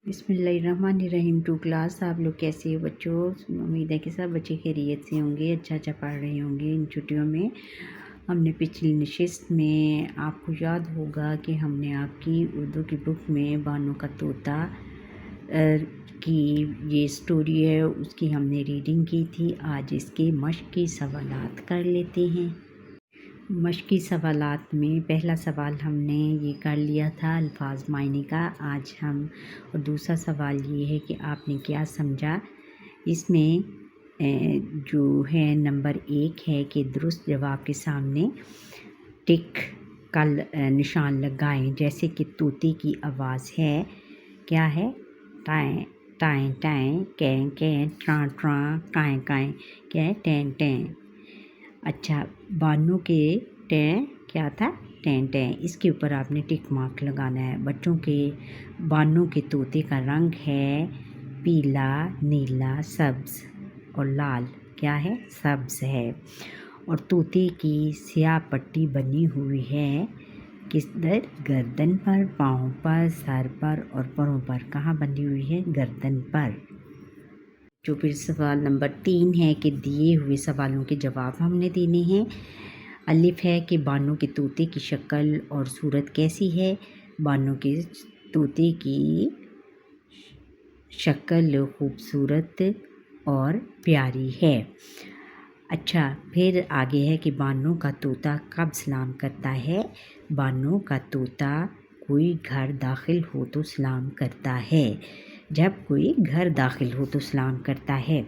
بسم اللہ الرحمن الرحیم ٹو کلاس. آپ لوگ کیسے ہو بچوں؟ امید ہے کہ سب بچے خیریت سے ہوں گے، اچھا پڑھ رہے ہوں گے. ان چھٹیوں میں ہم نے پچھلی نشست میں آپ کو یاد ہوگا کہ ہم نے آپ کی اردو کی بک میں بانو کا طوطا کی یہ اسٹوری ہے، اس کی ہم نے ریڈنگ کی تھی. آج اس کے مشق کے سوالات کر لیتے ہیں. مشقی سوالات میں پہلا سوال ہم نے یہ کر لیا تھا الفاظ معنی کا. آج ہم اور دوسرا سوال یہ ہے کہ آپ نے کیا سمجھا. اس میں جو ہے نمبر 1 ہے کہ درست جواب کے سامنے ٹک کا نشان لگائیں. جیسے کہ طوطے کی آواز ہے، کیا ہے؟ ٹائیں ٹائیں ٹائیں، کیں کیں، ٹراں ٹراں، کائیں کائیں، کیا ہے؟ Ten ten. اچھا، بانو کے ٹیں کیا تھا؟ Ten ten. اس کے اوپر آپ نے ٹک مارک لگانا ہے. بچوں کے بانو کے طوطے کا رنگ ہے پیلا، نیلا، سبز اور لال. کیا ہے؟ سبز ہے. اور طوطے کی سیاہ پٹی بنی ہوئی ہے کس در؟ گردن پر، پاؤں پر، سر پر اور پروں پر. کہاں بنی ہوئی ہے؟ گردن پر. جو پھر سوال نمبر 3 ہے کہ دیے ہوئے سوالوں کے جواب ہم نے دینے ہیں. الف ہے کہ بانو کے طوطے کی شکل اور صورت کیسی ہے؟ بانو کے طوطے کی شکل خوبصورت اور پیاری ہے. اچھا، پھر آگے ہے کہ بانو کا طوطا کب سلام کرتا ہے؟ بانو کا طوطا کوئی گھر داخل ہو تو سلام کرتا ہے. جب کوئی گھر داخل ہو تو سلام کرتا ہے.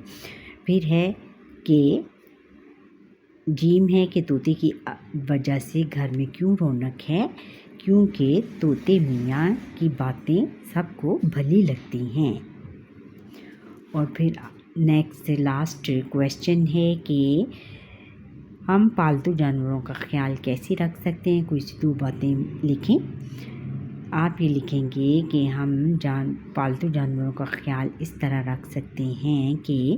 پھر ہے کہ جیم ہے کہ طوطے کی وجہ سے گھر میں کیوں رونق ہے؟ کیونکہ طوطے میاں کی باتیں سب کو بھلی لگتی ہیں. اور پھر نیکسٹ لاسٹ کویسچن ہے کہ ہم پالتو جانوروں کا خیال کیسے رکھ سکتے ہیں؟ کوئی سی 2 باتیں لکھیں. آپ یہ لکھیں گے کہ ہم پالتو جانوروں کا خیال اس طرح رکھ سکتے ہیں کہ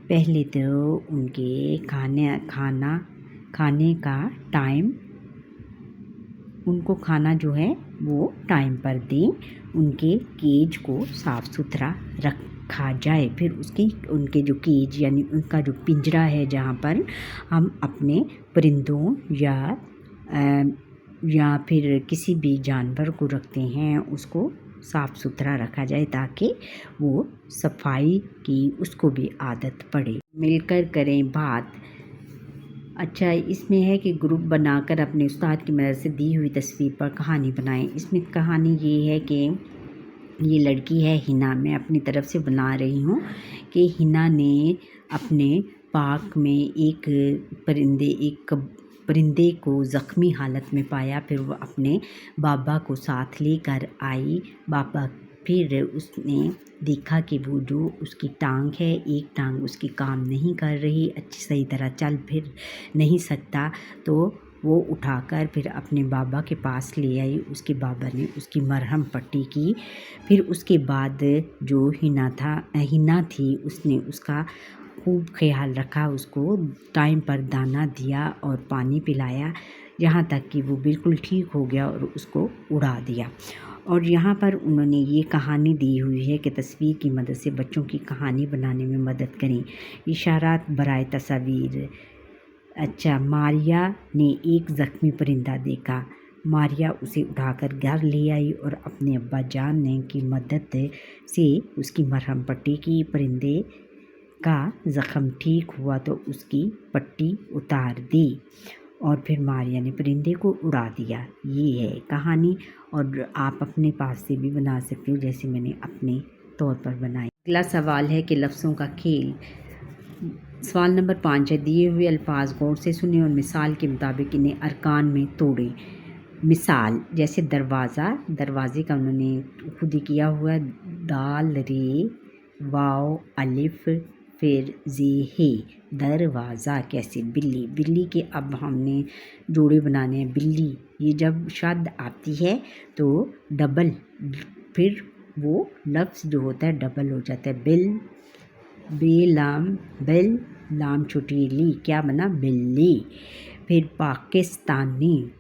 پہلے تو ان کے کھانے کا ٹائم، ان کو کھانا جو ہے وہ ٹائم پر دیں. ان کے کیج کو صاف ستھرا رکھا جائے. پھر ان کے جو کیج یعنی ان کا جو پنجرا ہے جہاں پر ہم اپنے پرندوں یا پھر کسی بھی جانور کو رکھتے ہیں اس کو صاف ستھرا رکھا جائے تاکہ وہ صفائی کی اس کو بھی عادت پڑے. مل کر کریں بات. اچھا، اس میں ہے کہ گروپ بنا کر اپنے استاد کی مدد سے دی ہوئی تصویر پر کہانی بنائیں. اس میں کہانی یہ ہے کہ یہ لڑکی ہے ہنا، میں اپنی طرف سے بنا رہی ہوں کہ ہنا نے اپنے پارک میں ایک پرندے کو زخمی حالت میں پایا. پھر وہ اپنے بابا کو ساتھ لے کر آئی. بابا پھر اس نے دیکھا کہ وہ جو اس کی ٹانگ ہے، ایک ٹانگ اس کی کام نہیں کر رہی، صحیح طرح چل پھر نہیں سکتا. تو وہ اٹھا کر پھر اپنے بابا کے پاس لے آئی. اس کے بابا نے اس کی مرہم پٹی کی. پھر اس کے بعد جو ہنا تھی اس نے اس کا خوب خیال رکھا، اس کو ٹائم پر دانہ دیا اور پانی پلایا یہاں تک کہ وہ بالکل ٹھیک ہو گیا اور اس کو اڑا دیا. اور یہاں پر انہوں نے یہ کہانی دی ہوئی ہے کہ تصویر کی مدد سے بچوں کی کہانی بنانے میں مدد کریں. اشارات برائے تصاویر. اچھا، ماریا نے ایک زخمی پرندہ دیکھا. ماریا اسے اٹھا کر گھر لے آئی اور اپنے ابا جان نے کی مدد سے اس کی مرہم پٹی کی. پرندے کا زخم ٹھیک ہوا تو اس کی پٹی اتار دی اور پھر ماریا نے پرندے کو اڑا دیا. یہ ہے کہانی اور آپ اپنے پاس سے بھی بنا سکتے ہو جیسے میں نے اپنے طور پر بنائی. اگلا سوال ہے کہ لفظوں کا کھیل. سوال نمبر 5 ہے دیے ہوئے الفاظ غور سے سنیں اور مثال کے مطابق انہیں ارکان میں توڑیں. مثال جیسے دروازے کا انہوں نے خود ہی کیا ہوا ہے. دال رے واو الف پھر زی ہے. دروازہ. کیسے؟ بلی کے اب ہم نے جوڑے بنانے ہیں. بلی یہ جب شد آتی ہے تو ڈبل، پھر وہ لفظ جو ہوتا ہے ڈبل ہو جاتا ہے. بے لام بل، لام چھوٹی لی، کیا بنا؟ بلی. پھر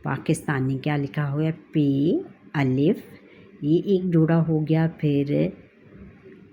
پاکستانی کیا لکھا ہوا ہے؟ پے الف، یہ ایک جوڑا ہو گیا. پھر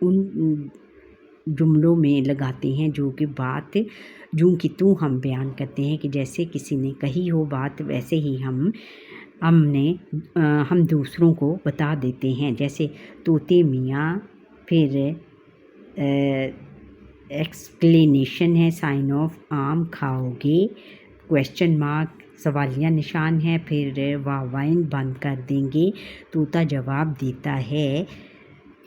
ان جملوں میں لگاتے ہیں جو کہ بات جوں کی توں ہم بیان کرتے ہیں کہ جیسے کسی نے کہی ہو بات ویسے ہی ہم دوسروں کو بتا دیتے ہیں. جیسے طوطے میاں، پھر ایکسپلینیشن ہے، سائن آف آم کھاؤ گے، کویشچن مارک سوالیہ نشان ہے، پھر واوائن بند کر دیں گے. طوطا جواب دیتا ہے.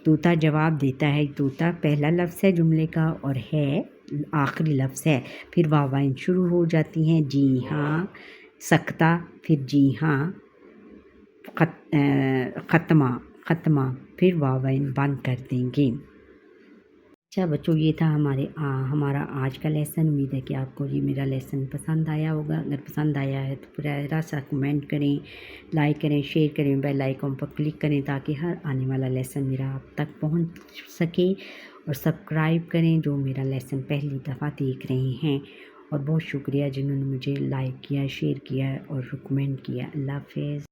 طوطا پہلا لفظ ہے جملے کا اور ہے آخری لفظ ہے. پھر واوائن شروع ہو جاتی ہیں. جی ہاں سکتا، پھر جی ہاں ختمہ، پھر واوائن بند کر دیں گے. اچھا بچوں، یہ تھا ہمارا آج کا لیسن. امید ہے کہ آپ کو یہ میرا لیسن پسند آیا ہوگا. اگر پسند آیا ہے تو پورا سا کمنٹ کریں، لائک کریں، شیئر کریں، بیل آئیکن پر کلک کریں تاکہ ہر آنے والا لیسن میرا آپ تک پہنچ سکے. اور سبسکرائب کریں جو میرا لیسن پہلی دفعہ دیکھ رہے ہیں. اور بہت شکریہ جنہوں نے مجھے لائک کیا، شیئر کیا اور ریکمینڈ کیا. اللہ حافظ.